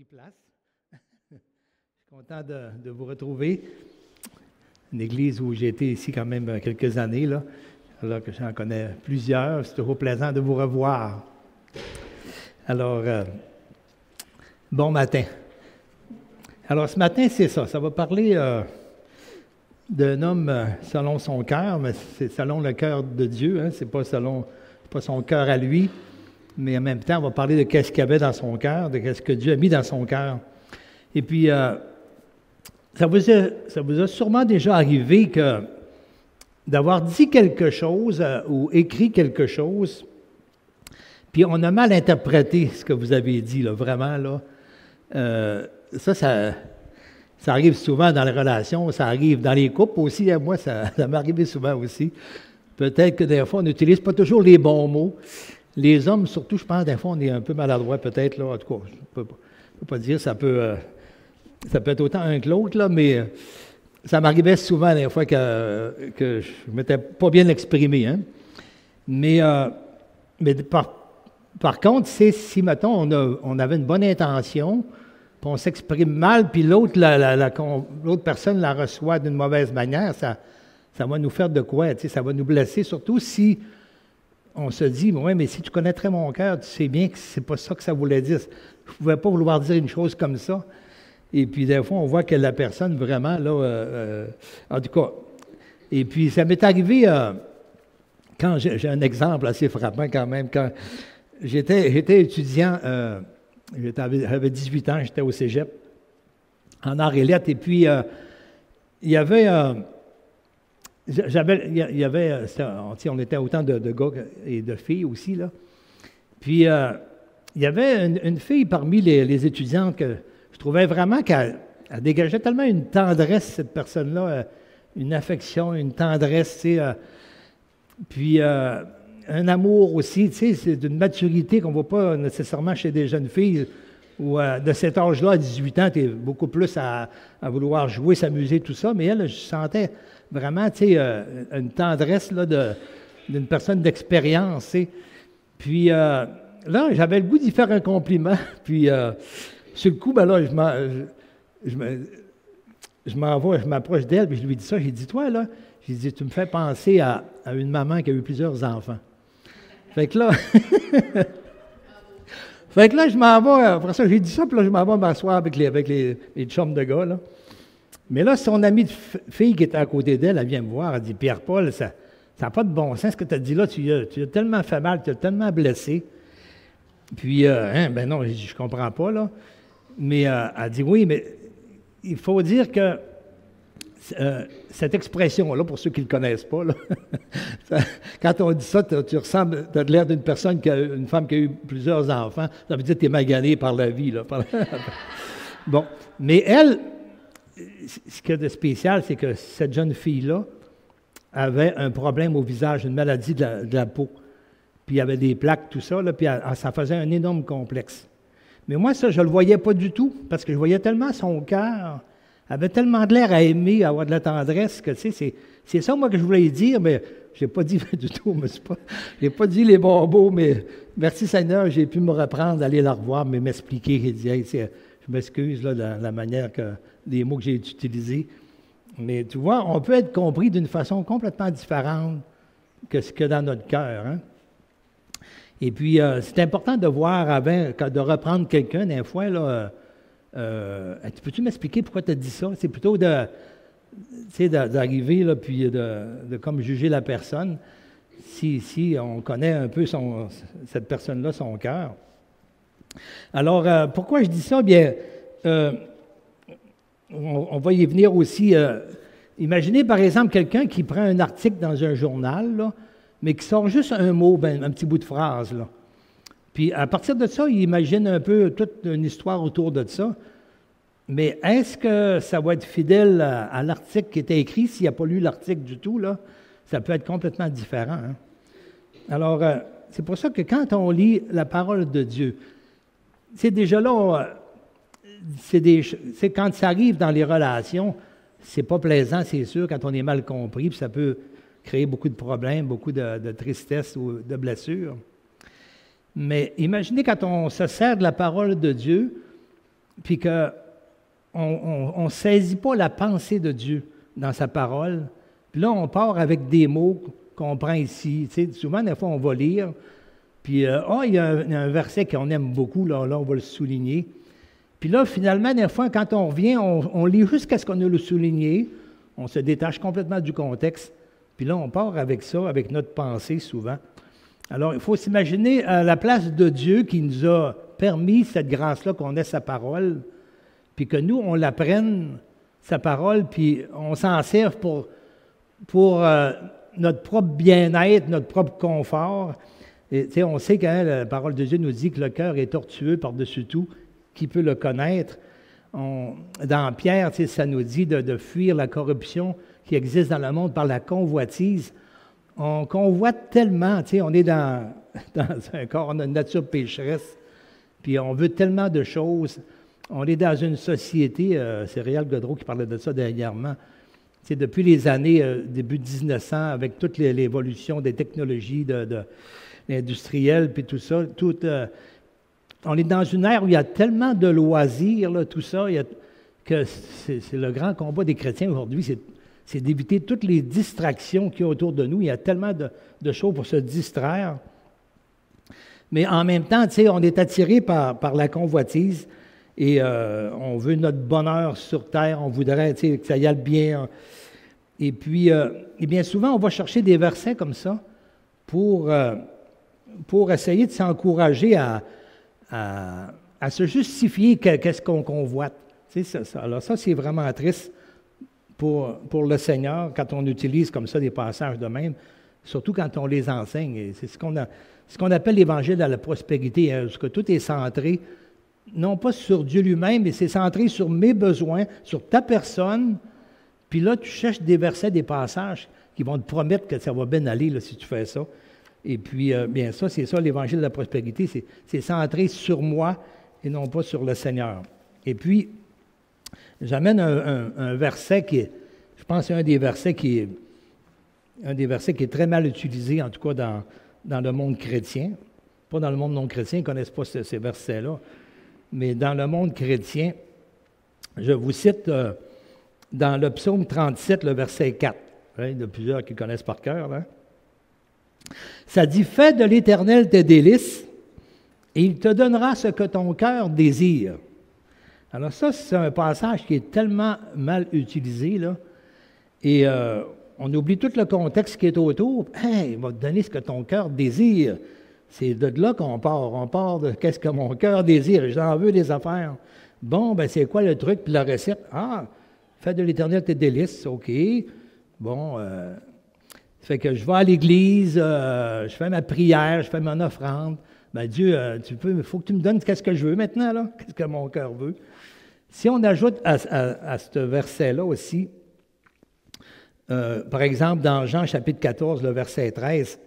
pris place. Je suis content de vous retrouver. Une église où j'ai été ici quand même quelques années, là, alors que j'en connais plusieurs. C'est toujours plaisant de vous revoir. Alors, bon matin. Alors, ce matin, c'est ça. Ça va parler d'un homme selon son cœur, mais c'est selon le cœur de Dieu. Hein, c'est pas son cœur à lui. Mais en même temps, on va parler de qu'est-ce qu'il y avait dans son cœur, de qu'est-ce que Dieu a mis dans son cœur. Et puis, ça vous a sûrement déjà arrivé d'avoir dit quelque chose ou écrit quelque chose, puis on a mal interprété ce que vous avez dit, là, vraiment, là. Ça arrive souvent dans les relations, ça arrive dans les couples aussi. Moi, ça m'est arrivé souvent aussi. Peut-être que des fois, on n'utilise pas toujours les bons mots. Les hommes, surtout, je pense, des fois, on est un peu maladroit, peut-être, là. En tout cas, je ne peux pas dire, ça peut être autant un que l'autre, là, mais ça m'arrivait souvent, des fois, que je ne m'étais pas bien exprimé, hein. Mais par contre, si, mettons, on avait une bonne intention, puis on s'exprime mal, puis l'autre personne la reçoit d'une mauvaise manière, ça va nous faire de quoi, tu sais, ça va nous blesser, surtout si on se dit, oui, mais si tu connaîtrais mon cœur, tu sais bien que c'est pas ça que ça voulait dire. Je ne pouvais pas vouloir dire une chose comme ça. Et puis, des fois, on voit que la personne, vraiment, là, en tout cas, et puis, ça m'est arrivé, quand j'ai un exemple assez frappant quand même, quand j'étais étudiant, j'avais 18 ans, j'étais au cégep, en arts et lettres, et puis, il y avait... on était autant de gars et de filles aussi, là. Puis, il y avait une fille parmi les étudiantes que je trouvais vraiment qu'elle dégageait tellement une tendresse, cette personne-là, une affection, une tendresse, tu sais. Puis, un amour aussi, tu sais, c'est d'une maturité qu'on ne voit pas nécessairement chez des jeunes filles, où de cet âge-là, à 18 ans, tu es beaucoup plus à vouloir jouer, s'amuser, tout ça. Mais elle, je sentais vraiment, tu sais, une tendresse là, d'une personne d'expérience, tu sais. Puis là, j'avais le goût d'y faire un compliment. Puis, sur le coup, ben là, je m'approche d'elle, puis je lui dis ça. J'ai dit, toi, là, j'ai dit, tu me fais penser à une maman qui a eu plusieurs enfants. Fait que là... Fait que là, je m'en vais, après ça, j'ai dit ça, puis là, je m'en vais m'asseoir avec les chums de gars, là. Mais là, son amie de fille qui était à côté d'elle, elle vient me voir, elle dit, Pierre-Paul, ça n'a pas de bon sens ce que tu as dit là, tu as tellement fait mal, tu as tellement blessé. Puis, ben non, j'ai dit, je comprends pas, là. Mais elle dit, oui, mais il faut dire que cette expression-là, pour ceux qui ne le connaissent pas, là, quand on dit ça, tu as l'air d'une personne, une femme qui a eu plusieurs enfants, ça veut dire que tu es magané par la vie. Là, bon, mais elle, ce qu'il y a de spécial, c'est que cette jeune fille-là avait un problème au visage, une maladie de la peau. Puis il y avait des plaques, tout ça, là, puis ça faisait un énorme complexe. Mais moi, ça, je ne le voyais pas du tout, parce que je voyais tellement son cœur, avait tellement de l'air à aimer, à avoir de la tendresse, que tu sais, c'est ça, moi, que je voulais dire, mais je n'ai pas dit du tout, je n'ai pas dit les bons mots, mais merci Seigneur, j'ai pu me reprendre, d'aller la revoir, mais m'expliquer, et dire, hey, je m'excuse là, de la manière des mots que j'ai utilisés. Mais tu vois, on peut être compris d'une façon complètement différente que ce qu'il y a dans notre cœur, hein? Et puis, c'est important de voir avant, de reprendre quelqu'un, des fois, là, peux-tu m'expliquer pourquoi tu as dit ça? C'est plutôt d'arriver, là, puis de comme juger la personne, si on connaît un peu cette personne-là, son cœur. Alors, pourquoi je dis ça? Bien, on va y venir aussi. Imaginez, par exemple, quelqu'un qui prend un article dans un journal, là, mais qui sort juste un mot, un petit bout de phrase, là. Puis, à partir de ça, il imagine un peu toute une histoire autour de ça. Mais est-ce que ça va être fidèle à l'article qui était écrit? S'il n'a pas lu l'article du tout, là, ça peut être complètement différent, hein? Alors, c'est pour ça que quand on lit la parole de Dieu, c'est déjà là, c'est quand ça arrive dans les relations, c'est pas plaisant, c'est sûr, quand on est mal compris, puis ça peut créer beaucoup de problèmes, beaucoup de tristesse ou de blessures. Mais imaginez quand on se sert de la parole de Dieu, puis qu'on ne saisit pas la pensée de Dieu dans sa parole. Puis là, on part avec des mots qu'on prend ici. Tu sais, souvent, des fois, on va lire, puis il y a un verset qu'on aime beaucoup, là, on va le souligner. Puis là, finalement, des fois, quand on revient, on lit jusqu'à ce qu'on a le souligné, on se détache complètement du contexte, puis là, on part avec ça, avec notre pensée souvent. Alors, il faut s'imaginer à la place de Dieu qui nous a permis cette grâce-là, qu'on ait sa parole, puis que nous, on l'apprenne, sa parole, puis on s'en serve pour notre propre bien-être, notre propre confort. Et, on sait que la parole de Dieu nous dit que le cœur est tortueux par-dessus tout. Qui peut le connaître? Dans Pierre, ça nous dit de fuir la corruption qui existe dans le monde par la convoitise. On convoite tellement, on est dans un corps, on a une nature pécheresse, puis on veut tellement de choses. On est dans une société, c'est Réal Godreau qui parlait de ça dernièrement, depuis les années, début 1900, avec toute l'évolution des technologies industrielles, puis tout ça, on est dans une ère où il y a tellement de loisirs, là, tout ça, que c'est le grand combat des chrétiens aujourd'hui, c'est d'éviter toutes les distractions qu'il y a autour de nous. Il y a tellement de choses pour se distraire. Mais en même temps, on est attiré par la convoitise et on veut notre bonheur sur terre, on voudrait que ça y aille bien. Et puis, et bien souvent, on va chercher des versets comme ça pour essayer de s'encourager à se justifier qu'est-ce qu'on convoite. Alors ça, c'est vraiment triste pour le Seigneur quand on utilise comme ça des passages de même, surtout quand on les enseigne. Et c'est ce qu'on appelle l'évangile de la prospérité, parce que tout est centré, non pas sur Dieu lui-même, mais c'est centré sur mes besoins, sur ta personne. Puis là, tu cherches des versets, des passages qui vont te promettre que ça va bien aller là, si tu fais ça. Et puis, bien ça, c'est ça, l'évangile de la prospérité, c'est centré sur moi et non pas sur le Seigneur. Et puis, j'amène un verset qui est, je pense, c'est un des versets qui est très mal utilisé, en tout cas dans le monde chrétien. Pas dans le monde non chrétien, ils ne connaissent pas ces versets-là. Mais dans le monde chrétien, je vous cite dans le psaume 37, le verset 4. Hein, il y en a plusieurs qui connaissent par cœur, hein? Ça dit, « Fais de l'Éternel tes délices, et il te donnera ce que ton cœur désire. » Alors ça, c'est un passage qui est tellement mal utilisé, là, et on oublie tout le contexte qui est autour. « Hey, il va te donner ce que ton cœur désire. » C'est de là qu'on part. On part de « Qu'est-ce que mon cœur désire? » J'en veux des affaires. Bon, ben c'est quoi le truc puis la recette? Ah, fais de l'Éternel tes délices, OK. Bon, fait que je vais à l'église, je fais ma prière, je fais mon offrande. Ben Dieu, il faut que tu me donnes qu'est-ce que je veux maintenant, là, qu'est-ce que mon cœur veut. Si on ajoute à ce verset-là aussi, par exemple, dans Jean chapitre 14, le verset 13,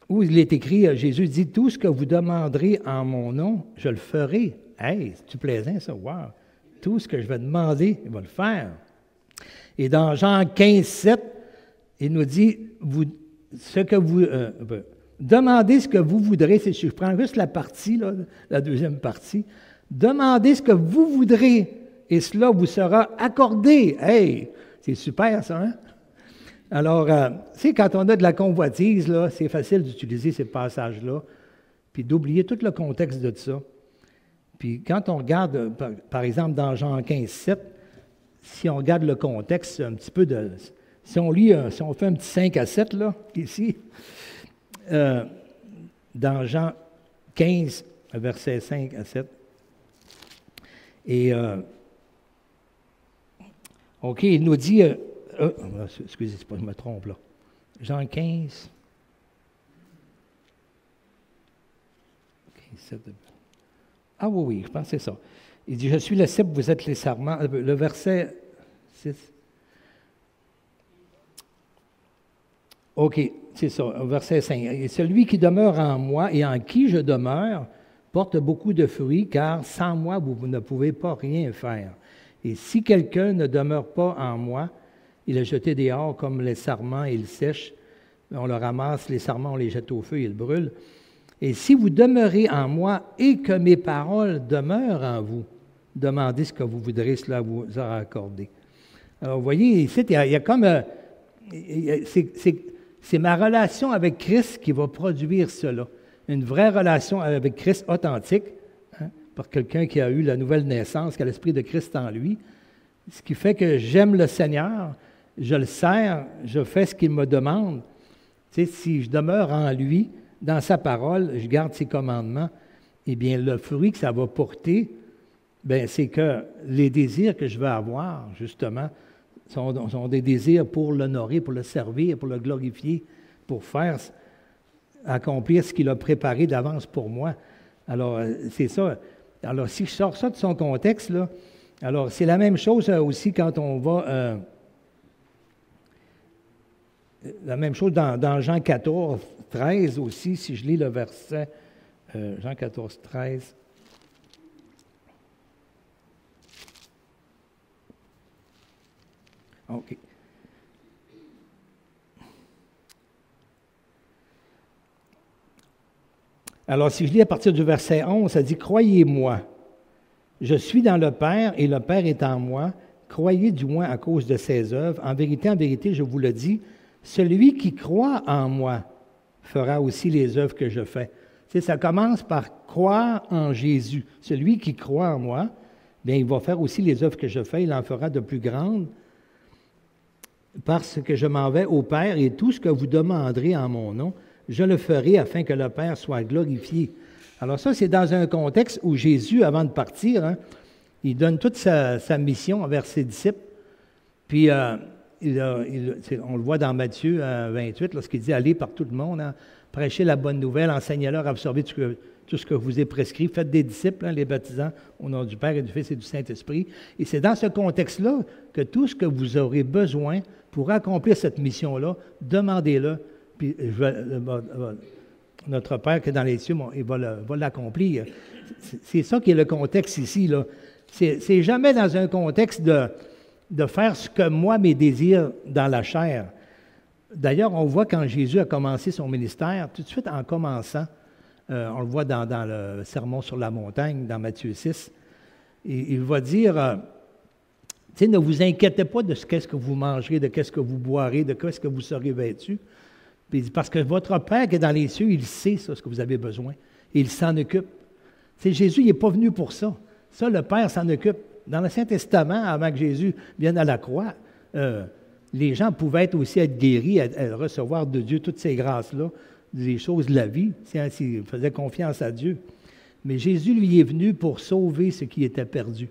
où il est écrit, Jésus dit, « Tout ce que vous demanderez en mon nom, je le ferai. » Hey, c'est-tu plaisant, ça? Wow! Tout ce que je vais demander, il va le faire. Et dans Jean 15, 7, il nous dit, demandez ce que vous voudrez, si je prends juste la partie, là, la deuxième partie, demandez ce que vous voudrez, et cela vous sera accordé. Hey, c'est super ça, hein? Alors, tu sais, quand on a de la convoitise, là, c'est facile d'utiliser ces passages-là, puis d'oublier tout le contexte de ça. Puis quand on regarde, par exemple, dans Jean 15, 7, si on regarde le contexte, c'est un petit peu de... Si on lit, si on fait un petit 5 à 7, là, ici, dans Jean 15, versets 5 à 7, et, OK, il nous dit... excusez, c'est pas, je me trompe, là. Jean 15... 7, ah oui, je pense que c'est ça. Il dit, « Je suis le cep, vous êtes les sarments. » Le verset 6... OK, c'est ça, verset 5. « Et celui qui demeure en moi et en qui je demeure porte beaucoup de fruits, car sans moi, vous ne pouvez pas rien faire. Et si quelqu'un ne demeure pas en moi, il est jeté dehors comme les sarments et il sèche. On le ramasse, les sarments, on les jette au feu et ils brûlent. Et si vous demeurez en moi et que mes paroles demeurent en vous, Demandez ce que vous voudrez, cela vous sera accordé. Alors, vous voyez, ici, il y a comme... c'est ma relation avec Christ qui va produire cela. Une vraie relation avec Christ authentique, hein, par quelqu'un qui a eu la nouvelle naissance, qui a l'Esprit de Christ en lui. Ce qui fait que j'aime le Seigneur, je le sers, je fais ce qu'il me demande. Tu sais, si je demeure en lui, dans sa parole, je garde ses commandements, eh bien, le fruit que ça va porter, bien, c'est que les désirs que je veux avoir, justement, sont des désirs pour l'honorer, pour le servir, pour le glorifier, pour accomplir ce qu'il a préparé d'avance pour moi. Alors, c'est ça. Alors, si je sors ça de son contexte, là, alors c'est la même chose aussi quand on va... la même chose dans Jean 14, 13 aussi, si je lis le verset, Jean 14, 13. OK. Alors, si je lis à partir du verset 11, ça dit « Croyez-moi, je suis dans le Père et le Père est en moi. Croyez du moins à cause de ses œuvres. En vérité, je vous le dis, celui qui croit en moi fera aussi les œuvres que je fais. » Tu sais, ça commence par croire en Jésus. Celui qui croit en moi, bien, il va faire aussi les œuvres que je fais, il en fera de plus grandes, parce que je m'en vais au Père, et tout ce que vous demanderez en mon nom, je le ferai afin que le Père soit glorifié. Alors ça, c'est dans un contexte où Jésus, avant de partir, hein, il donne toute sa mission envers ses disciples, puis on le voit dans Matthieu 28, lorsqu'il dit « Allez par tout le monde, hein, prêchez la bonne nouvelle, enseignez-leur à absorber tout ce que vous est prescrit, faites des disciples, hein, les baptisants au nom du Père et du Fils et du Saint-Esprit. » Et c'est dans ce contexte-là que tout ce que vous aurez besoin pour accomplir cette mission-là, demandez-le, puis notre Père qui est dans les cieux, il va l'accomplir. C'est ça qui est le contexte ici, là. C'est jamais dans un contexte de faire ce que moi, mes désirs dans la chair. D'ailleurs, on voit quand Jésus a commencé son ministère, tout de suite en commençant, on le voit dans le Sermon sur la montagne, dans Matthieu 6, il va dire, tu sais, ne vous inquiétez pas de ce qu'est-ce que vous mangerez, de qu'est-ce que vous boirez, de qu'est-ce que vous serez vêtus. Puis, parce que votre Père qui est dans les cieux, il sait ça, ce que vous avez besoin, et il s'en occupe. Tu sais, Jésus, il n'est pas venu pour ça. Ça, le Père s'en occupe. Dans l'Ancien Testament, avant que Jésus vienne à la croix, les gens pouvaient aussi être guéris, à recevoir de Dieu toutes ces grâces-là, des choses de la vie, s'ils faisaient confiance à Dieu. Mais Jésus, lui, est venu pour sauver ce qui était perdu.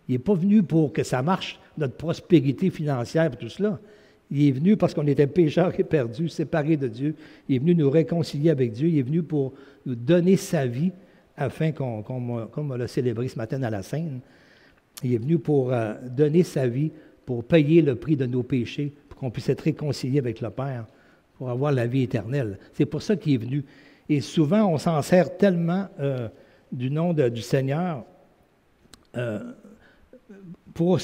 Il n'est pas venu pour que ça marche, notre prospérité financière et tout cela. Il est venu parce qu'on était pécheurs et perdus, séparés de Dieu. Il est venu nous réconcilier avec Dieu. Il est venu pour nous donner sa vie afin comme on l'a célébré ce matin à la Seine, il est venu pour donner sa vie, pour payer le prix de nos péchés, pour qu'on puisse être réconcilié avec le Père, pour avoir la vie éternelle. C'est pour ça qu'il est venu. Et souvent, on s'en sert tellement du nom du Seigneur pour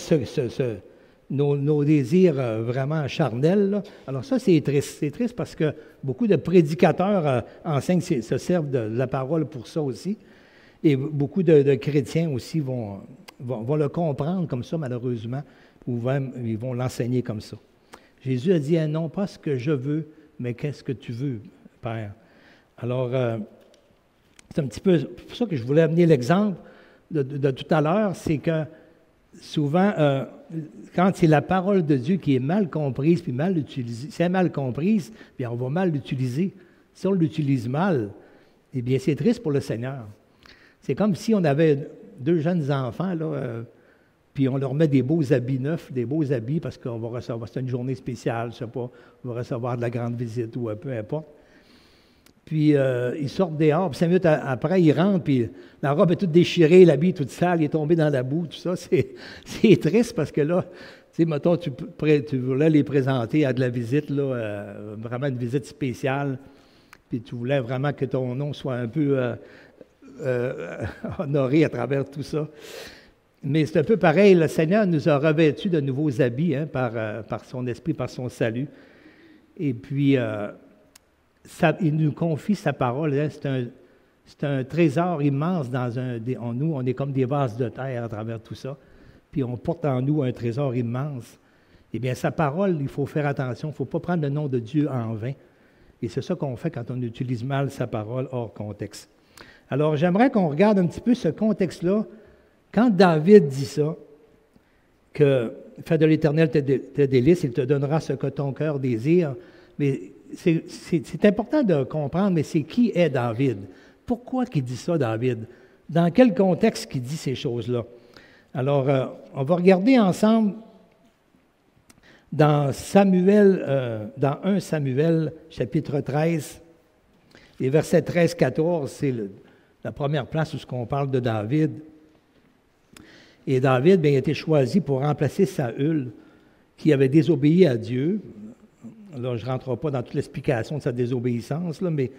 nos désirs vraiment charnels, là. Alors ça, c'est triste. C'est triste parce que beaucoup de prédicateurs enseignent, se servent de la parole pour ça aussi. Et beaucoup de chrétiens aussi vont le comprendre comme ça, malheureusement, ou ils vont l'enseigner comme ça. Jésus a dit, non pas ce que je veux, mais qu'est-ce que tu veux, Père. Alors, c'est un petit peu pour ça que je voulais amener l'exemple de tout à l'heure, c'est que souvent, quand c'est la parole de Dieu qui est mal comprise, puis mal utilisée, si elle est mal comprise, bien on va mal l'utiliser. Si on l'utilise mal, eh bien c'est triste pour le Seigneur. C'est comme si on avait deux jeunes enfants, là, puis on leur met des beaux habits neufs, des beaux habits, parce qu'on va recevoir, c'est une journée spéciale, je ne sais pas, on va recevoir de la grande visite ou peu importe. Puis ils sortent dehors, puis 5 minutes après, ils rentrent, puis la robe est toute déchirée, l'habit est toute sale, il est tombé dans la boue, tout ça. C'est triste parce que là, tu sais, mettons, tu voulais les présenter à de la visite, là, vraiment une visite spéciale, puis tu voulais vraiment que ton nom soit un peu honoré à travers tout ça. Mais c'est un peu pareil, le Seigneur nous a revêtus de nouveaux habits, hein, par son esprit, par son salut. Et puis, il nous confie sa parole. Hein, C'est un trésor immense nous, on est comme des vases de terre à travers tout ça. Puis on porte en nous un trésor immense. Eh bien, sa parole, il faut faire attention, il ne faut pas prendre le nom de Dieu en vain. Et c'est ça qu'on fait quand on utilise mal sa parole hors contexte. Alors, j'aimerais qu'on regarde un petit peu ce contexte-là. Quand David dit ça, que « Fais de l'Éternel tes délices, il te donnera ce que ton cœur désire », mais c'est important de comprendre, mais c'est qui est David? Pourquoi qu'il dit ça, David? Dans quel contexte qu'il dit ces choses-là? Alors, on va regarder ensemble dans 1 Samuel, chapitre 13, et versets 13-14, c'est la première place où on parle de David. Et David, bien, il a été choisi pour remplacer Saül, qui avait désobéi à Dieu. Là, je ne rentre pas dans toute l'explication de sa désobéissance, là, mais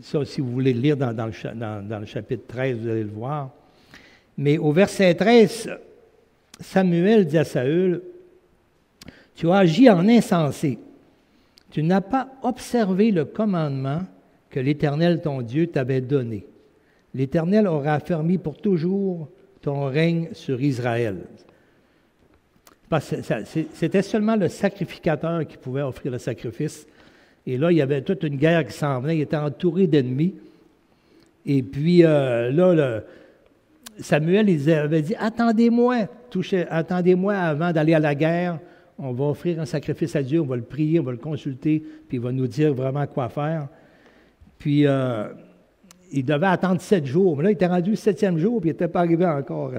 ça, si vous voulez le lire dans le chapitre 13, vous allez le voir. Mais au verset 13, Samuel dit à Saül, « Tu as agi en insensé. Tu n'as pas observé le commandement que l'Éternel, ton Dieu, t'avait donné. L'Éternel aura affermi pour toujours ton règne sur Israël. » Parce que c'était seulement le sacrificateur qui pouvait offrir le sacrifice. Et là, il y avait toute une guerre qui s'en venait. Il était entouré d'ennemis. Et puis Samuel, il avait dit, attendez-moi avant d'aller à la guerre. On va offrir un sacrifice à Dieu, on va le prier, on va le consulter, puis il va nous dire vraiment quoi faire. Puis, il devait attendre 7 jours. Mais là, il était rendu le 7e jour, puis il n'était pas arrivé encore,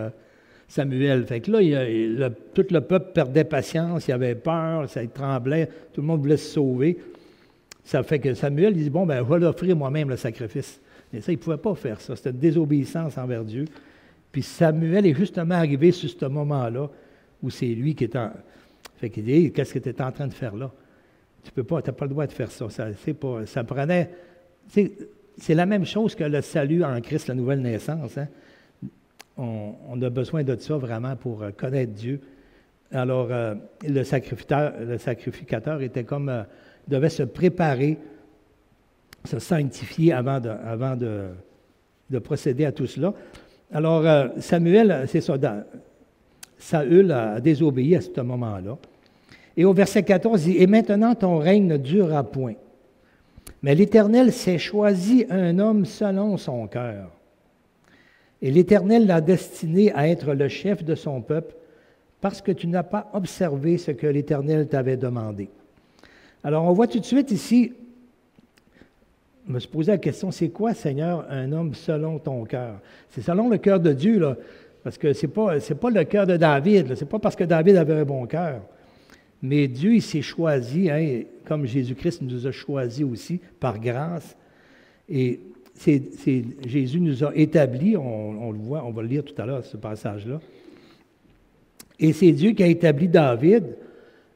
Samuel. Fait que là, tout le peuple perdait patience, il avait peur, ça tremblait, tout le monde voulait se sauver. Ça fait que Samuel, il dit, bon, ben, je vais l'offrir moi-même, le sacrifice. Mais ça, il ne pouvait pas faire ça. C'était une désobéissance envers Dieu. Puis Samuel est justement arrivé sur ce moment-là, où c'est lui qui est en... Fait qu'il dit, hey, qu'est-ce que tu es en train de faire là? Tu n'as pas le droit de faire ça. Ça prenait... C'est la même chose que le salut en Christ, la nouvelle naissance. Hein? On a besoin de ça vraiment pour connaître Dieu. Alors, le sacrificateur était comme... devait se préparer, se sanctifier avant de procéder à tout cela. Alors, Samuel, c'est ça, Saül a désobéi à ce moment-là. Et au verset 14, il dit, « Et maintenant ton règne ne durera point. Mais l'Éternel s'est choisi un homme selon son cœur. Et l'Éternel l'a destiné à être le chef de son peuple, parce que tu n'as pas observé ce que l'Éternel t'avait demandé. » Alors, on voit tout de suite ici, je me suis posé la question, c'est quoi, Seigneur, un homme selon ton cœur? C'est selon le cœur de Dieu, là, parce que ce n'est pas le cœur de David, ce n'est pas parce que David avait un bon cœur. Mais Dieu, il s'est choisi, hein, comme Jésus-Christ nous a choisis aussi, par grâce. Et Jésus nous a établis, on le voit, on va le lire tout à l'heure, ce passage-là. Et c'est Dieu qui a établi David,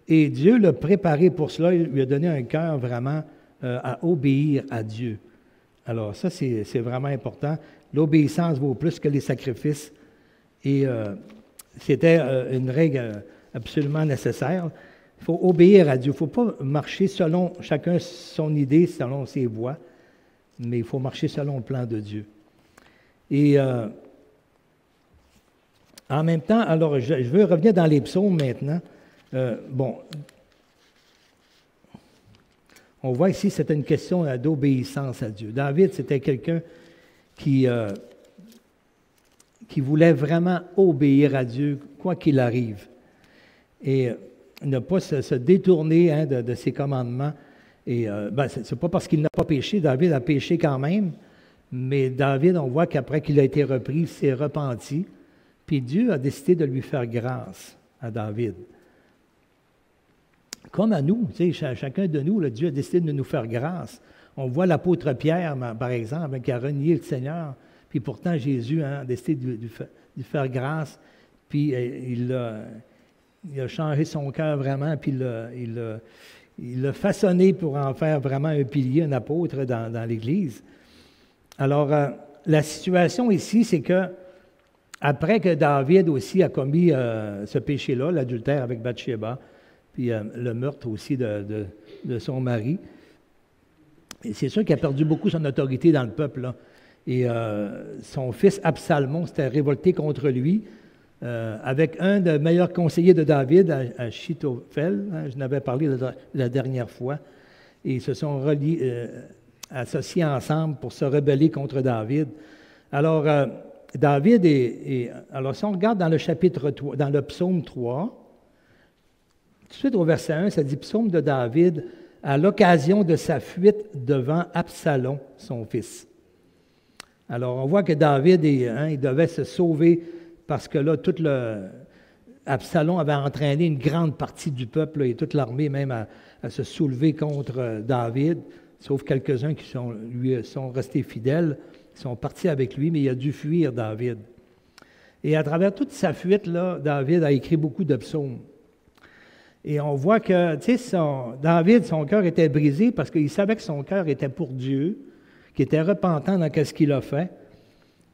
et Dieu l'a préparé pour cela, il lui a donné un cœur vraiment à obéir à Dieu. Alors ça, c'est vraiment important. L'obéissance vaut plus que les sacrifices. Et c'était une règle absolument nécessaire. Il faut obéir à Dieu. Il ne faut pas marcher selon chacun son idée, selon ses voies, mais il faut marcher selon le plan de Dieu. Et en même temps, alors je veux revenir dans les psaumes maintenant. On voit ici, c'était une question d'obéissance à Dieu. David, c'était quelqu'un qui voulait vraiment obéir à Dieu, quoi qu'il arrive. Et ne pas se détourner hein, de ses commandements. Et c'est pas parce qu'il n'a pas péché, David a péché quand même, mais David, on voit qu'après qu'il a été repris, il s'est repenti, puis Dieu a décidé de lui faire grâce à David. Comme à nous, tu sais, chacun de nous, Dieu a décidé de nous faire grâce. On voit l'apôtre Pierre, par exemple, qui a renié le Seigneur, puis pourtant Jésus a décidé de lui faire grâce, puis il a changé son cœur vraiment, puis il l'a façonné pour en faire vraiment un pilier, un apôtre dans l'Église. Alors, la situation ici, c'est que après que David aussi a commis ce péché-là, l'adultère avec Bathsheba, puis le meurtre aussi de son mari, et c'est sûr qu'il a perdu beaucoup son autorité dans le peuple, là. Et son fils Absalom s'était révolté contre lui, avec un des meilleurs conseillers de David, Achitophel, hein, je n'avais parlé la dernière fois, et ils se sont associés ensemble pour se rebeller contre David. Alors, David alors si on regarde dans le chapitre 3, dans le psaume 3, tout de suite au verset 1, ça dit « Psaume de David à l'occasion de sa fuite devant Absalom, son fils ». Alors, on voit que David, il devait se sauver parce que là, Absalom avait entraîné une grande partie du peuple et toute l'armée même à se soulever contre David, sauf quelques-uns qui lui sont restés fidèles, sont partis avec lui, mais il a dû fuir David. Et à travers toute sa fuite, là, David a écrit beaucoup de psaumes. Et on voit que, tu sais, David, son cœur était brisé parce qu'il savait que son cœur était pour Dieu, qu'il était repentant dans ce qu'il a fait.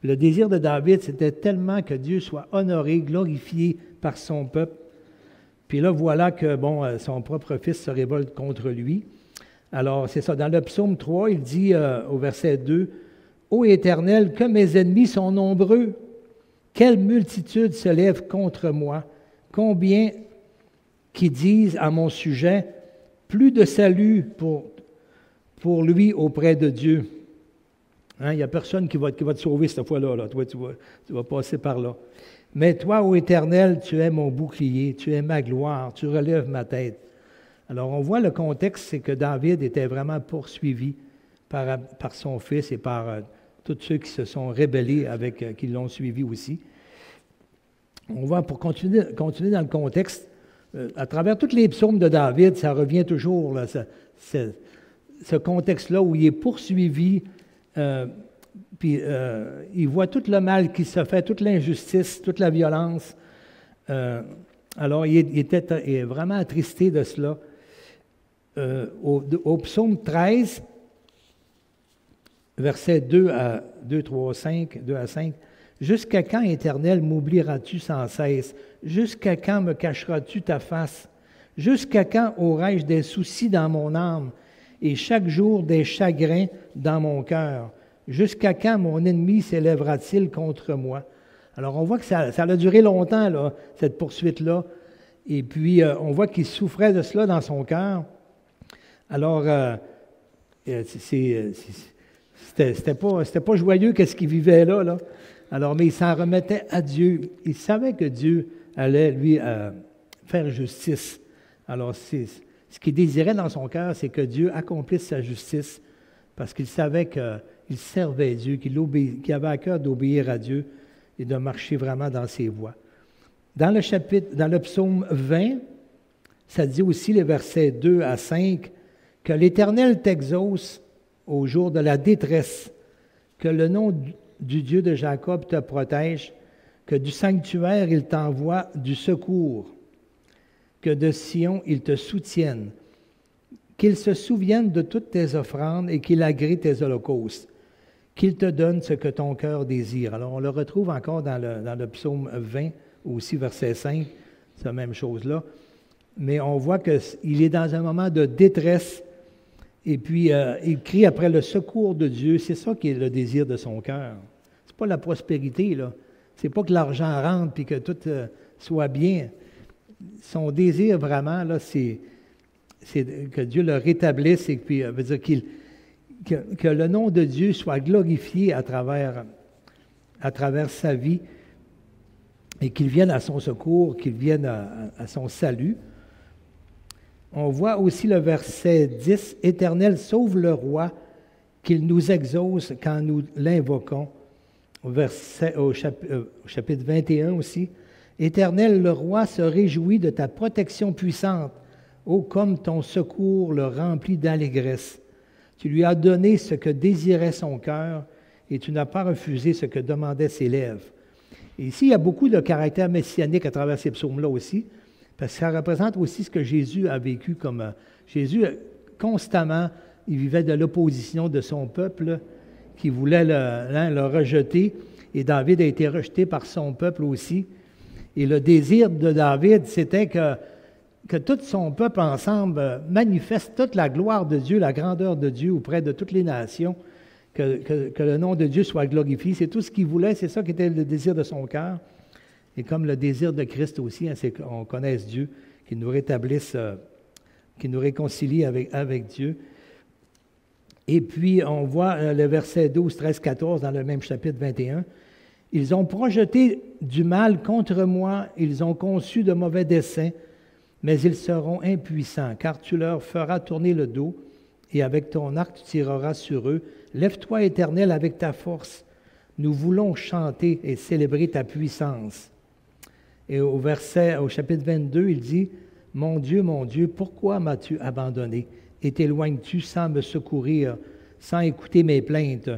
Le désir de David, c'était tellement que Dieu soit honoré, glorifié par son peuple. Puis là, voilà que, son propre fils se révolte contre lui. Alors, c'est ça. Dans le psaume 3, il dit au verset 2, « Ô Éternel, que mes ennemis sont nombreux! Quelle multitude se lève contre moi! Combien qui disent à mon sujet, plus de salut pour lui auprès de Dieu. » Hein, il n'y a personne qui va te sauver cette fois-là. Là. Toi, tu vas passer par là. Mais toi, ô Éternel, tu es mon bouclier, tu es ma gloire, tu relèves ma tête. Alors, on voit le contexte, c'est que David était vraiment poursuivi par son fils et par tous ceux qui se sont rébellés qui l'ont suivi aussi. On va, pour continuer dans le contexte, à travers tous les psaumes de David, ça revient toujours, là, ce contexte-là où il est poursuivi, puis il voit tout le mal qui se fait, toute l'injustice, toute la violence. Alors, il est vraiment attristé de cela. Au psaume 13, versets 2 à 5, « Jusqu'à quand, Éternel, m'oublieras-tu sans cesse? Jusqu'à quand me cacheras-tu ta face? Jusqu'à quand aurai-je des soucis dans mon âme et chaque jour des chagrins dans mon cœur? Jusqu'à quand mon ennemi s'élèvera-t-il contre moi? » Alors, on voit que ça a duré longtemps, là, cette poursuite-là. Et puis, on voit qu'il souffrait de cela dans son cœur. Alors, c'était pas joyeux qu'est-ce qu'il vivait là. Alors, mais il s'en remettait à Dieu. Il savait que Dieu allait lui faire justice. Alors, ce qu'il désirait dans son cœur, c'est que Dieu accomplisse sa justice parce qu'il savait qu'il servait Dieu, qu'il avait à cœur d'obéir à Dieu et de marcher vraiment dans ses voies. Dans le psaume 20, ça dit aussi, les versets 2 à 5, que l'Éternel t'exauce au jour de la détresse, que le nom du Dieu de Jacob te protège, que du sanctuaire il t'envoie du secours, que de Sion il te soutienne, qu'il se souvienne de toutes tes offrandes et qu'il agrée tes holocaustes, qu'il te donne ce que ton cœur désire. Alors on le retrouve encore dans le psaume 20, aussi verset 5, c'est la même chose-là. Mais on voit qu'il est dans un moment de détresse et puis il crie après le secours de Dieu. C'est ça qui est le désir de son cœur. C'est pas la prospérité, là. C'est pas que l'argent rentre et que tout soit bien. Son désir vraiment, là, c'est que Dieu le rétablisse et puis veut dire que le nom de Dieu soit glorifié à travers sa vie et qu'il vienne à son secours, qu'il vienne à son salut. On voit aussi le verset 10, « Éternel, sauve le roi, qu'il nous exauce quand nous l'invoquons. » Au chapitre 21 aussi, « Éternel, le roi se réjouit de ta protection puissante. Oh, comme ton secours le remplit d'allégresse. Tu lui as donné ce que désirait son cœur et tu n'as pas refusé ce que demandaient ses lèvres. » Et ici, il y a beaucoup de caractère messianique à travers ces psaumes-là aussi, parce que ça représente aussi ce que Jésus a vécu comme... Jésus, constamment, il vivait de l'opposition de son peuple qui voulait le rejeter, et David a été rejeté par son peuple aussi. Et le désir de David, c'était que tout son peuple ensemble manifeste toute la gloire de Dieu, la grandeur de Dieu auprès de toutes les nations, que le nom de Dieu soit glorifié. C'est tout ce qu'il voulait, c'est ça qui était le désir de son cœur. Et comme le désir de Christ aussi, hein, c'est qu'on connaisse Dieu, qu'il nous rétablisse, qu'il nous réconcilie avec Dieu. Et puis, on voit le verset 12, 13, 14 dans le même chapitre 21. « Ils ont projeté du mal contre moi, ils ont conçu de mauvais desseins, mais ils seront impuissants, car tu leur feras tourner le dos, et avec ton arc tu tireras sur eux. Lève-toi, Éternel, avec ta force. Nous voulons chanter et célébrer ta puissance. » Et au chapitre 22, il dit, « Mon Dieu, pourquoi m'as-tu abandonné? Et t'éloignes-tu sans me secourir, sans écouter mes plaintes? »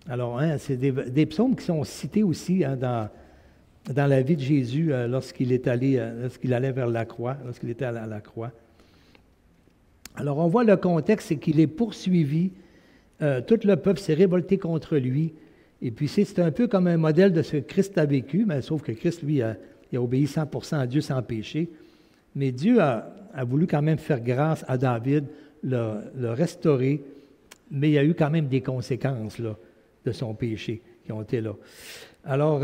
Alors, hein, c'est des psaumes qui sont cités aussi hein, dans la vie de Jésus lorsqu'il allait vers la croix, lorsqu'il était à la croix. Alors, on voit le contexte, c'est qu'il est poursuivi, tout le peuple s'est révolté contre lui, et puis c'est un peu comme un modèle de ce que Christ a vécu, mais sauf que Christ, lui, il a obéi 100% à Dieu sans péché, mais Dieu a voulu quand même faire grâce à David, le restaurer, mais il y a eu quand même des conséquences là, de son péché qui ont été là. Alors,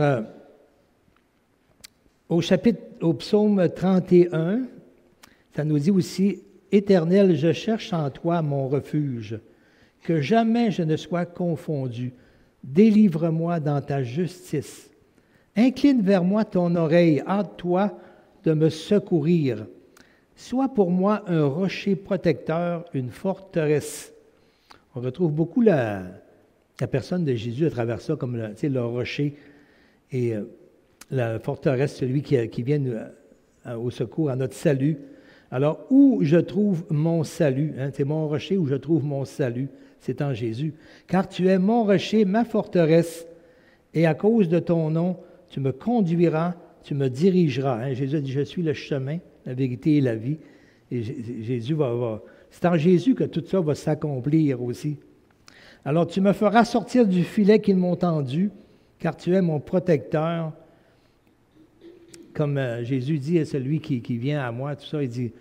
au psaume 31, ça nous dit aussi, « Éternel, je cherche en toi mon refuge, que jamais je ne sois confondu. Délivre-moi dans ta justice. Incline vers moi ton oreille, hâte-toi de me secourir. Sois pour moi un rocher protecteur, une forteresse. » On retrouve beaucoup la personne de Jésus à travers ça, comme le rocher et la forteresse, celui qui vient au secours, à notre salut. Alors, où je trouve mon salut, hein, c'est mon rocher où je trouve mon salut, c'est en Jésus. Car tu es mon rocher, ma forteresse, et à cause de ton nom, tu me conduiras, tu me dirigeras. Hein. Jésus a dit, je suis le chemin, la vérité et la vie. Et Jésus c'est en Jésus que tout ça va s'accomplir aussi. Alors, tu me feras sortir du filet qu'ils m'ont tendu, car tu es mon protecteur. Comme Jésus dit à celui qui vient à moi, tout ça, il dit,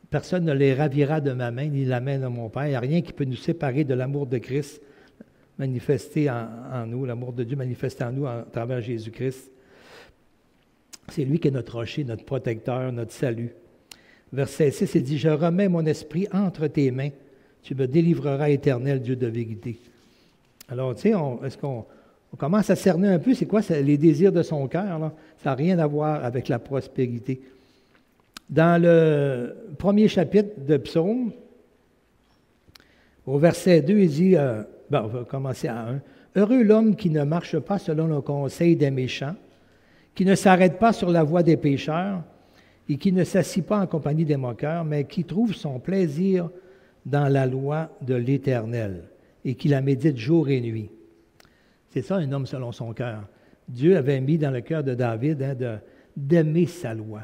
personne ne les ravira de ma main, ni la main de mon Père. Il n'y a rien qui peut nous séparer de l'amour de Christ manifesté en nous, l'amour de Dieu manifesté en nous à travers Jésus-Christ. C'est lui qui est notre rocher, notre protecteur, notre salut. Verset 6, il dit, « Je remets mon esprit entre tes mains, tu me délivreras, Éternel, Dieu de vérité. » Alors, tu sais, est-ce qu'on commence à cerner un peu, c'est quoi les désirs de son cœur, là? Ça n'a rien à voir avec la prospérité. Dans le premier chapitre de Psaume, au verset 2, il dit, on va commencer à 1, « Heureux l'homme qui ne marche pas selon le conseil des méchants, qui ne s'arrête pas sur la voie des pécheurs, et qui ne s'assit pas en compagnie des moqueurs, mais qui trouve son plaisir dans la loi de l'Éternel, et qui la médite jour et nuit. » C'est ça, un homme selon son cœur. Dieu avait mis dans le cœur de David d'aimer sa loi,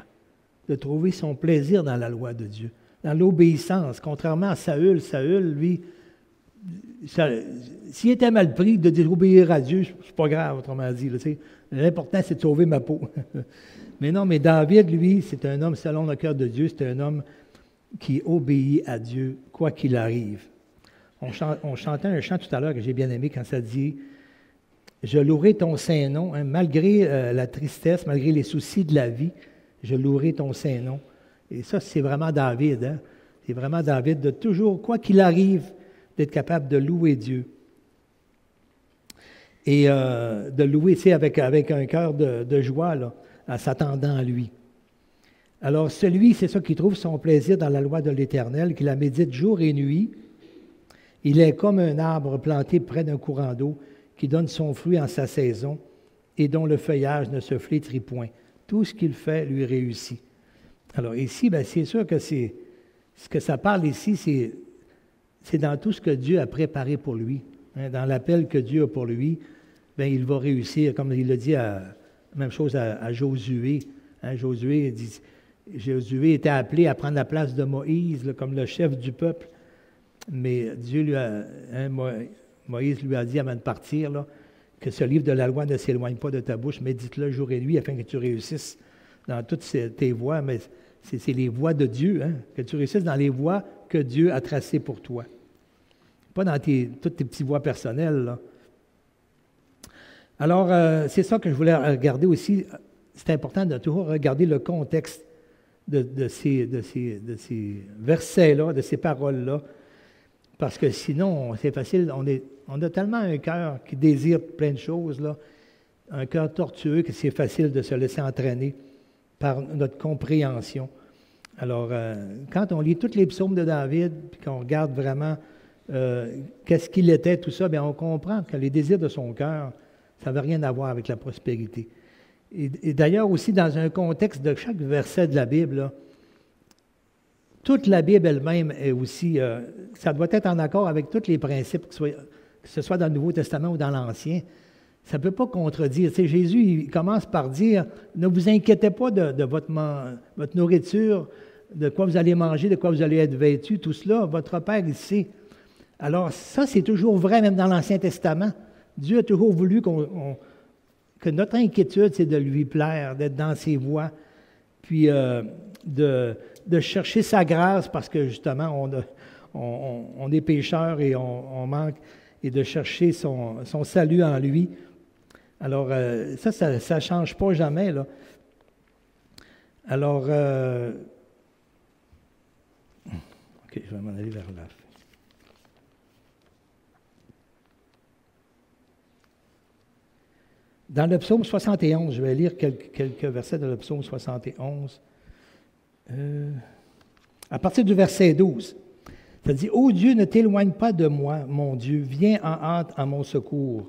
de trouver son plaisir dans la loi de Dieu, dans l'obéissance. Contrairement à Saül, lui, s'il était mal pris de désobéir à Dieu, c'est pas grave, autrement dit. L'important, c'est de sauver ma peau. Mais David, lui, c'est un homme selon le cœur de Dieu, c'est un homme qui obéit à Dieu, quoi qu'il arrive. On chantait un chant tout à l'heure que j'ai bien aimé quand ça dit « Je louerai ton saint nom, hein, malgré la tristesse, malgré les soucis de la vie, je louerai ton saint nom. » Et ça, c'est vraiment David. Hein? C'est vraiment David de toujours, quoi qu'il arrive, d'être capable de louer Dieu. Et de louer, tu sais, avec un cœur de joie, là, en s'attendant à lui. Alors, celui, c'est ça qui trouve son plaisir dans la loi de l'Éternel, qui la médite jour et nuit. Il est comme un arbre planté près d'un courant d'eau, qui donne son fruit en sa saison et dont le feuillage ne se flétrit point. Tout ce qu'il fait lui réussit. Alors ici, c'est sûr que ce que ça parle ici, c'est dans tout ce que Dieu a préparé pour lui. Hein, dans l'appel que Dieu a pour lui, il va réussir, comme il l'a dit, même chose à Josué. Hein, Josué était appelé à prendre la place de Moïse, là, comme le chef du peuple. Mais Dieu Moïse lui a dit avant de partir là, que ce livre de la loi ne s'éloigne pas de ta bouche, médite-le jour et nuit afin que tu réussisses dans toutes tes voies. Mais c'est les voies de Dieu, hein, que tu réussisses dans les voies que Dieu a tracées pour toi. pas dans toutes tes petites voies personnelles, là. Alors, c'est ça que je voulais regarder aussi. C'est important de toujours regarder le contexte de ces versets-là, de ces paroles-là, parce que sinon, c'est facile, on a tellement un cœur qui désire plein de choses, là, un cœur tortueux que c'est facile de se laisser entraîner par notre compréhension. Alors, quand on lit tous les psaumes de David, puis qu'on regarde vraiment qu'est-ce qu'il était, tout ça, bien, on comprend que les désirs de son cœur, ça n'avait rien à voir avec la prospérité. Et d'ailleurs, aussi, dans un contexte de chaque verset de la Bible, là, toute la Bible elle-même est aussi, ça doit être en accord avec tous les principes, que ce soit dans le Nouveau Testament ou dans l'Ancien. Ça ne peut pas contredire. Tu sais, Jésus, il commence par dire, ne vous inquiétez pas de votre nourriture, de quoi vous allez manger, de quoi vous allez être vêtus, tout cela, votre Père, il sait. Alors, ça, c'est toujours vrai, même dans l'Ancien Testament. Dieu a toujours voulu que notre inquiétude, c'est de lui plaire, d'être dans ses voies, puis de chercher sa grâce parce que justement, on est pécheurs et on manque, et de chercher son salut en lui. Alors, ça ne change pas jamais, là. Alors, OK, je vais m'en aller vers la fin. Dans le psaume 71, je vais lire quelques versets de le psaume 71. À partir du verset 12, ça dit « Ô Dieu, ne t'éloigne pas de moi, mon Dieu, viens en hâte à mon secours.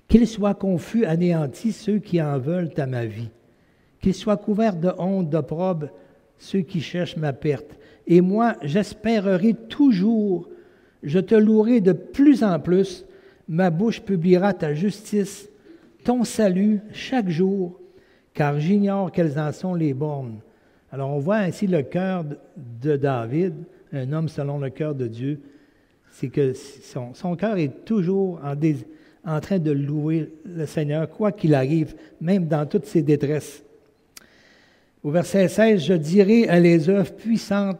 Qu'ils soient confus, anéantis, ceux qui en veulent à ma vie. Qu'ils soient couverts de honte, d'opprobre, ceux qui cherchent ma perte. Et moi, j'espérerai toujours, je te louerai de plus en plus, ma bouche publiera ta justice, ton salut chaque jour, car j'ignore quelles en sont les bornes. » Alors on voit ainsi le cœur de David, un homme selon le cœur de Dieu, c'est que son cœur est toujours en train de louer le Seigneur, quoi qu'il arrive, même dans toutes ses détresses. Au verset 16, « Je dirai à les œuvres puissantes,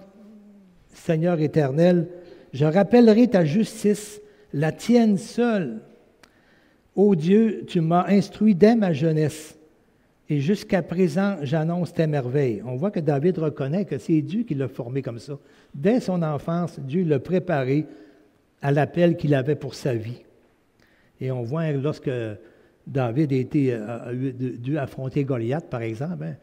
Seigneur éternel, je rappellerai ta justice, la tienne seule. Ô Dieu, tu m'as instruit dès ma jeunesse, et jusqu'à présent, j'annonce tes merveilles. » On voit que David reconnaît que c'est Dieu qui l'a formé comme ça. Dès son enfance, Dieu l'a préparé à l'appel qu'il avait pour sa vie. Et on voit lorsque David a dû affronter Goliath, par exemple,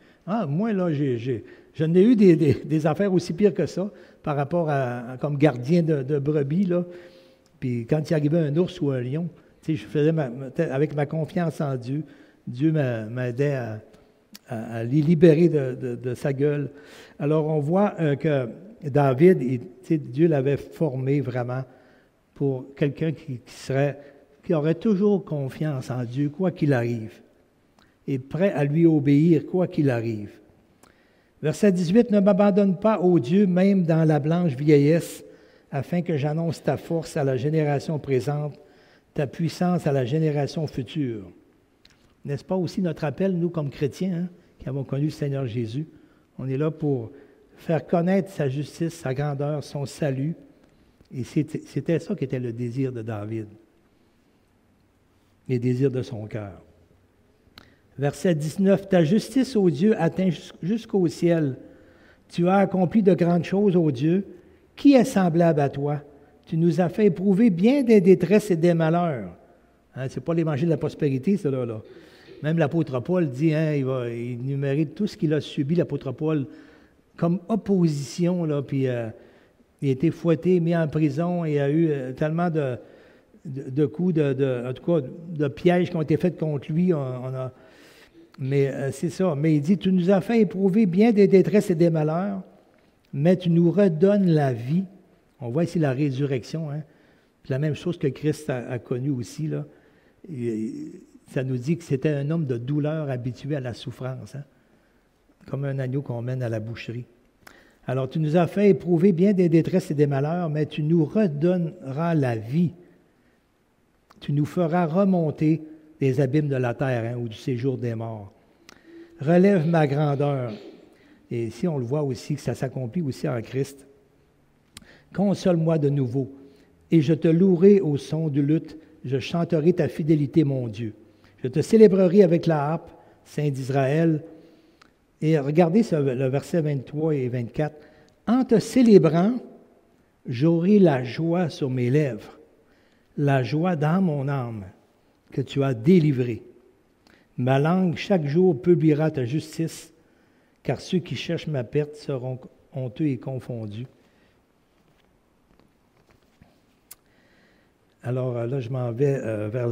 moi, là, je n'ai eu des affaires aussi pires que ça par rapport à comme gardien de brebis, là. Puis quand il arrivait un ours ou un lion, tu sais, je faisais avec ma confiance en Dieu, Dieu m'aidait à les libérer de sa gueule. Alors on voit que David, Dieu l'avait formé vraiment pour quelqu'un qui aurait toujours confiance en Dieu, quoi qu'il arrive, et prêt à lui obéir, quoi qu'il arrive. Verset 18, « Ne m'abandonne pas, ô Dieu, même dans la blanche vieillesse, afin que j'annonce ta force à la génération présente, ta puissance à la génération future. » N'est-ce pas aussi notre appel, nous, comme chrétiens, qui avons connu le Seigneur Jésus? On est là pour faire connaître sa justice, sa grandeur, son salut. Et c'était ça qui était le désir de David, les désirs de son cœur. Verset 19, « Ta justice, ô Dieu, atteint jusqu'au ciel. Tu as accompli de grandes choses, ô Dieu. Qui est semblable à toi? Tu nous as fait éprouver bien des détresses et des malheurs. » Ce n'est pas l'évangile de la prospérité, cela, là. Même l'apôtre Paul dit, il va énumérer tout ce qu'il a subi, l'apôtre Paul, comme opposition, là, puis il a été fouetté, mis en prison, et il y a eu tellement de coups, en tout cas, de pièges qui ont été faits contre lui. Mais c'est ça. Mais il dit, tu nous as fait éprouver bien des détresses et des malheurs, mais tu nous redonnes la vie. On voit ici la résurrection, Puis la même chose que Christ a connu aussi, là. Ça nous dit que c'était un homme de douleur habitué à la souffrance, comme un agneau qu'on mène à la boucherie. Alors, tu nous as fait éprouver bien des détresses et des malheurs, mais tu nous redonneras la vie. Tu nous feras remonter des abîmes de la terre, ou du séjour des morts. Relève ma grandeur. Et ici, on le voit aussi que ça s'accomplit aussi en Christ. Console-moi de nouveau, et je te louerai au son du luth, je chanterai ta fidélité, mon Dieu. Je te célébrerai avec la harpe, Saint d'Israël. Et regardez le verset 23 et 24. En te célébrant, j'aurai la joie sur mes lèvres, la joie dans mon âme que tu as délivrée. Ma langue chaque jour publiera ta justice, car ceux qui cherchent ma perte seront honteux et confondus. Alors là, je m'en vais vers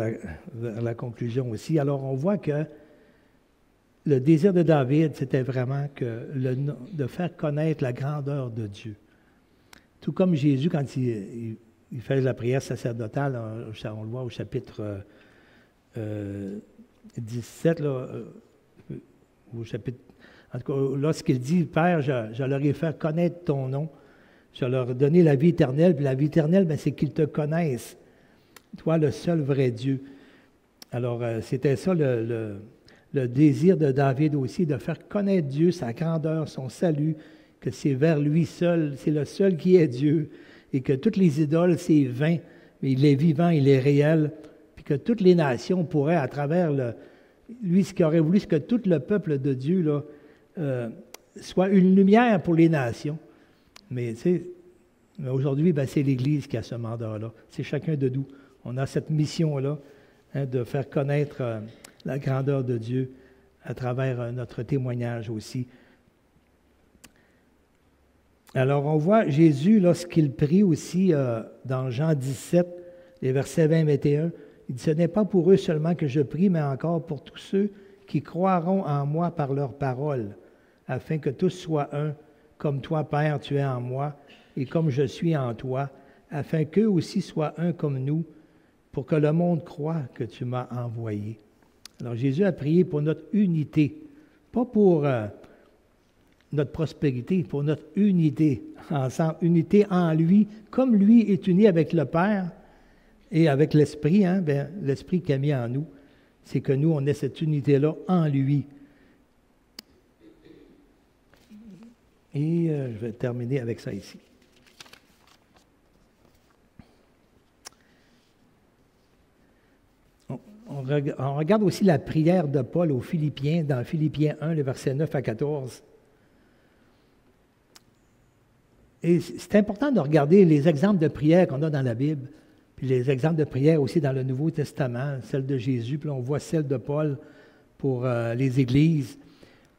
la conclusion aussi. Alors on voit que le désir de David, c'était vraiment de faire connaître la grandeur de Dieu. Tout comme Jésus, quand il fait la prière sacerdotale, on le voit au chapitre 17, là, au chapitre, en tout cas, lorsqu'il dit, Père, je leur ai fait connaître ton nom, je leur ai donné la vie éternelle, puis la vie éternelle, bien, c'est qu'ils te connaissent, toi, le seul vrai Dieu. Alors, c'était ça le désir de David aussi, de faire connaître Dieu, sa grandeur, son salut, que c'est vers lui seul, c'est le seul qui est Dieu, et que toutes les idoles, c'est vain, mais il est vivant, il est réel, puis que toutes les nations pourraient, à travers lui, ce qu'il aurait voulu, c'est que tout le peuple de Dieu là, soit une lumière pour les nations. Mais aujourd'hui, ben, c'est l'Église qui a ce mandat-là. C'est chacun de nous. On a cette mission-là, de faire connaître la grandeur de Dieu à travers notre témoignage aussi. Alors, on voit Jésus, lorsqu'il prie aussi dans Jean 17, les versets 20-21, il dit « Ce n'est pas pour eux seulement que je prie, mais encore pour tous ceux qui croiront en moi par leur parole, afin que tous soient un, comme toi, Père, tu es en moi, et comme je suis en toi, afin qu'eux aussi soient un comme nous, pour que le monde croie que tu m'as envoyé. » Alors Jésus a prié pour notre unité, pas pour notre prospérité, pour notre unité ensemble, unité en lui, comme lui est uni avec le Père et avec l'Esprit, l'Esprit qu'il a mis en nous, c'est que nous, on ait cette unité-là en lui. Et je vais terminer avec ça ici. On regarde aussi la prière de Paul aux Philippiens, dans Philippiens 1, les versets 9 à 14. Et c'est important de regarder les exemples de prière qu'on a dans la Bible, puis les exemples de prière aussi dans le Nouveau Testament, celle de Jésus, puis on voit celle de Paul pour les églises.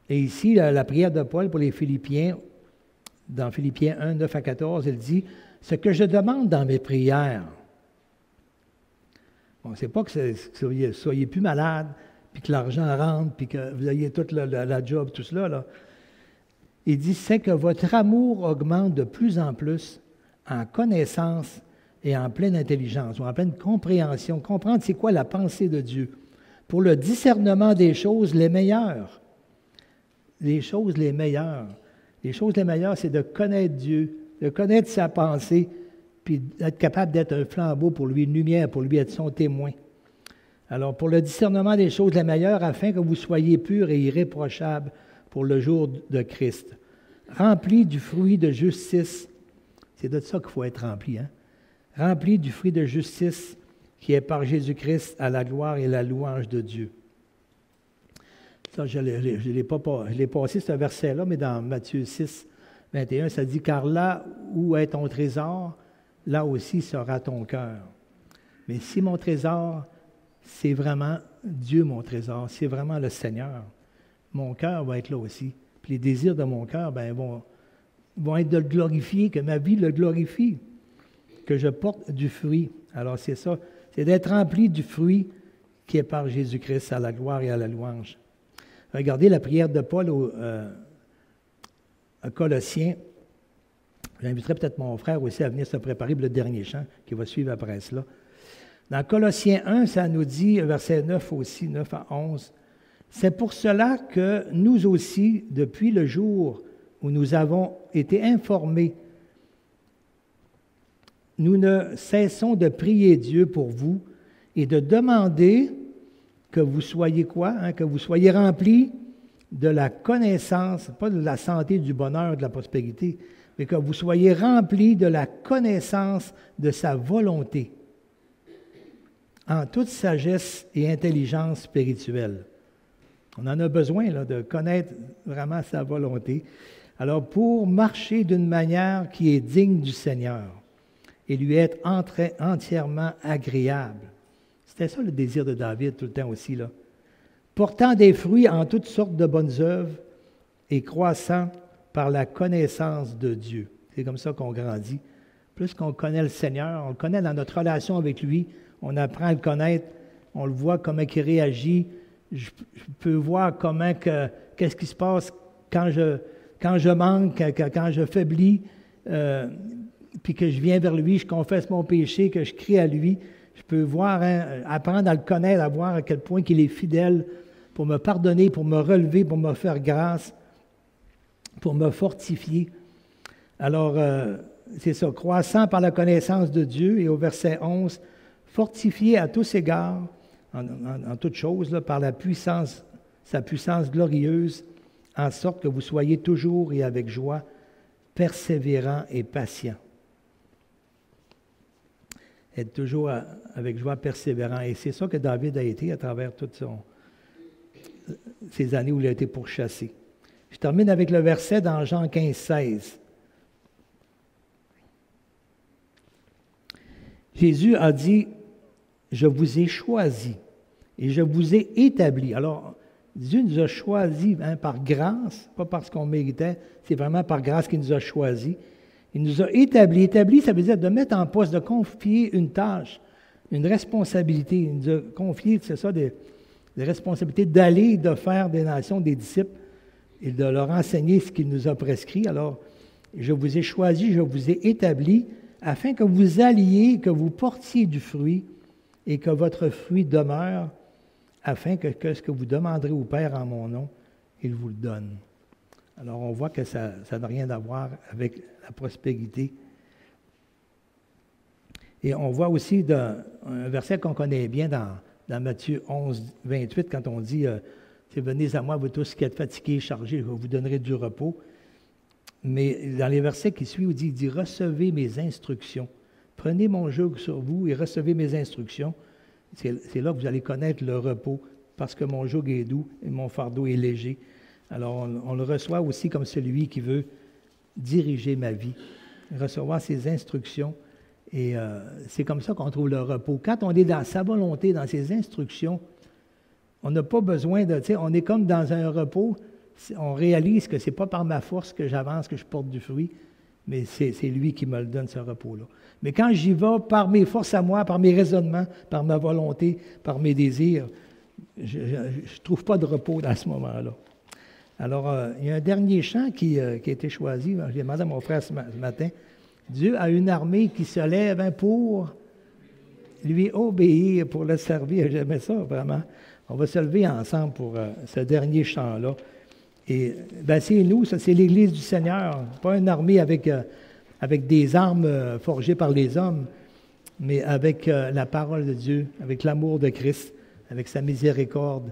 Et ici, la prière de Paul pour les Philippiens, dans Philippiens 1, 9 à 14, il dit « Ce que je demande dans mes prières, bon, c'est pas que vous soyez plus malade, puis que l'argent rentre, puis que vous ayez toute la job, tout cela, là. Il dit, c'est que votre amour augmente de plus en plus en connaissance et en pleine intelligence, ou en pleine compréhension. Comprendre c'est quoi la pensée de Dieu, pour le discernement des choses les meilleures. Les choses les meilleures. Les choses les meilleures, c'est de connaître Dieu, de connaître sa pensée, puis d'être capable d'être un flambeau pour lui, une lumière, pour lui être son témoin. Alors, pour le discernement des choses les meilleures, afin que vous soyez purs et irréprochables pour le jour de Christ, remplis du fruit de justice. C'est de ça qu'il faut être rempli, hein? Remplis du fruit de justice qui est par Jésus-Christ à la gloire et la louange de Dieu. Ça, je l'ai passé, ce verset-là, mais dans Matthieu 6, 21, ça dit « Car là où est ton trésor, là aussi sera ton cœur. » Mais si mon trésor, c'est vraiment Dieu, mon trésor, c'est vraiment le Seigneur, mon cœur va être là aussi. Puis les désirs de mon cœur vont être de le glorifier, que ma vie le glorifie, que je porte du fruit. Alors c'est ça, c'est d'être rempli du fruit qui est par Jésus-Christ à la gloire et à la louange. Regardez la prière de Paul à Colossiens. J'inviterai peut-être mon frère aussi à venir se préparer pour le dernier chant qui va suivre après cela. Dans Colossiens 1, ça nous dit, verset 9 aussi, 9 à 11, « C'est pour cela que nous aussi, depuis le jour où nous avons été informés, nous ne cessons de prier Dieu pour vous et de demander que vous soyez quoi? Que vous soyez remplis de la connaissance, pas de la santé, du bonheur, de la prospérité, et que vous soyez remplis de la connaissance de sa volonté, en toute sagesse et intelligence spirituelle. On en a besoin là, de connaître vraiment sa volonté. Alors, pour marcher d'une manière qui est digne du Seigneur et lui être entièrement agréable. C'était ça le désir de David tout le temps aussi, là. Portant des fruits en toutes sortes de bonnes œuvres et croissant par la connaissance de Dieu. C'est comme ça qu'on grandit. Plus qu'on connaît le Seigneur, on le connaît dans notre relation avec lui, on apprend à le connaître, on le voit comment il réagit. Je peux voir qu'est-ce qui se passe quand je manque, quand je faiblis, puis que je viens vers lui, je confesse mon péché, que je crie à lui. Je peux voir, apprendre à le connaître, à voir à quel point il est fidèle pour me pardonner, pour me relever, pour me faire grâce, pour me fortifier. Alors, c'est ça, croissant par la connaissance de Dieu, et au verset 11, fortifié à tous égards, en toutes choses, là, par sa puissance glorieuse, en sorte que vous soyez toujours et avec joie, persévérants et patients. Être toujours avec joie, persévérant. Et c'est ça que David a été à travers toutes ces années où il a été pourchassé. Je termine avec le verset dans Jean 15, 16. Jésus a dit, « Je vous ai choisi et je vous ai établi. » Alors, Dieu nous a choisis par grâce, pas parce qu'on méritait, c'est vraiment par grâce qu'il nous a choisis. Il nous a établis. Établi, ça veut dire de mettre en poste, de confier une tâche, une responsabilité. Il nous a confié, c'est ça, des responsabilités d'aller, de faire des nations, des disciples, et de leur enseigner ce qu'il nous a prescrit. Alors, je vous ai choisi, je vous ai établi, afin que vous alliez, que vous portiez du fruit, et que votre fruit demeure, afin que ce que vous demanderez au Père en mon nom, il vous le donne. Alors, on voit que ça n'a rien à voir avec la prospérité. Et on voit aussi un verset qu'on connaît bien dans Matthieu 11, 28, quand on dit « Venez à moi, vous tous qui êtes fatigués, chargés, je vous donnerai du repos. » Mais dans les versets qui suivent, il dit « Recevez mes instructions. Prenez mon joug sur vous et recevez mes instructions. » C'est là que vous allez connaître le repos, parce que mon joug est doux et mon fardeau est léger. Alors, on le reçoit aussi comme celui qui veut diriger ma vie, recevoir ses instructions. Et c'est comme ça qu'on trouve le repos. Quand on est dans sa volonté, dans ses instructions, on n'a pas besoin de... On est comme dans un repos. On réalise que ce n'est pas par ma force que j'avance, que je porte du fruit, mais c'est lui qui me le donne, ce repos-là. Mais quand j'y vais par mes forces à moi, par mes raisonnements, par ma volonté, par mes désirs, je ne trouve pas de repos dans ce moment-là. Alors, il y a un dernier chant qui a été choisi. J'ai demandé à mon frère ce matin. Dieu a une armée qui se lève pour lui obéir, pour le servir. J'aimais ça, vraiment. On va se lever ensemble pour ce dernier chant-là. Et c'est nous, ça, c'est l'Église du Seigneur. Pas une armée avec des armes forgées par les hommes, mais avec la parole de Dieu, avec l'amour de Christ, avec sa miséricorde.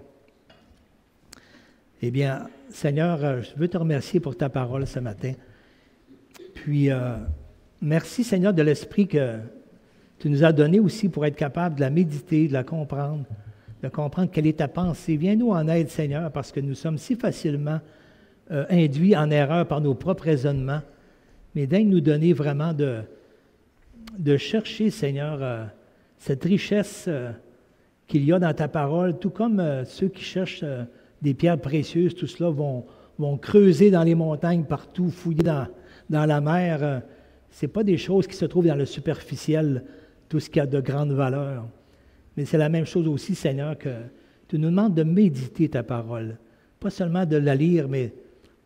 Eh bien, Seigneur, je veux te remercier pour ta parole ce matin. Puis, merci, Seigneur, de l'esprit que tu nous as donné aussi pour être capable de la méditer, de la comprendre, de comprendre quelle est ta pensée. Viens-nous en aide, Seigneur, parce que nous sommes si facilement induits en erreur par nos propres raisonnements. Mais daigne nous donner vraiment de chercher, Seigneur, cette richesse qu'il y a dans ta parole, tout comme ceux qui cherchent des pierres précieuses, tout cela vont creuser dans les montagnes partout, fouiller dans la mer. Ce n'est pas des choses qui se trouvent dans le superficiel, tout ce qui a de grande valeur. Mais c'est la même chose aussi, Seigneur, que tu nous demandes de méditer ta parole. Pas seulement de la lire, mais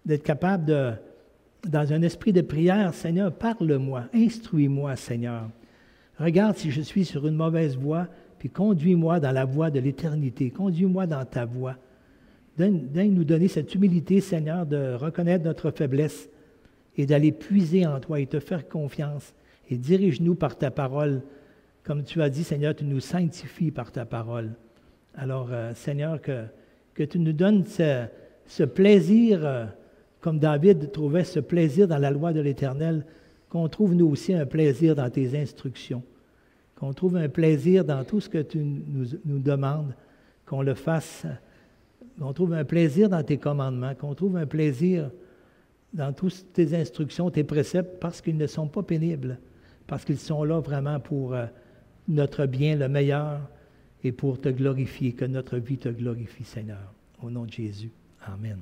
d'être capable dans un esprit de prière, Seigneur, parle-moi, instruis-moi, Seigneur. Regarde si je suis sur une mauvaise voie, puis conduis-moi dans la voie de l'éternité. Conduis-moi dans ta voie. Donne nous donner cette humilité, Seigneur, de reconnaître notre faiblesse et d'aller puiser en toi et te faire confiance. Et dirige-nous par ta parole. Comme tu as dit, Seigneur, tu nous sanctifies par ta parole. Alors, Seigneur, que tu nous donnes ce plaisir comme David trouvait ce plaisir dans la loi de l'Éternel, qu'on trouve nous aussi un plaisir dans tes instructions, qu'on trouve un plaisir dans tout ce que tu nous demandes, qu'on le fasse, qu'on trouve un plaisir dans tes commandements, qu'on trouve un plaisir dans toutes tes instructions, tes préceptes, parce qu'ils ne sont pas pénibles, parce qu'ils sont là vraiment pour notre bien, le meilleur, et pour te glorifier, que notre vie te glorifie, Seigneur. Au nom de Jésus. Amen.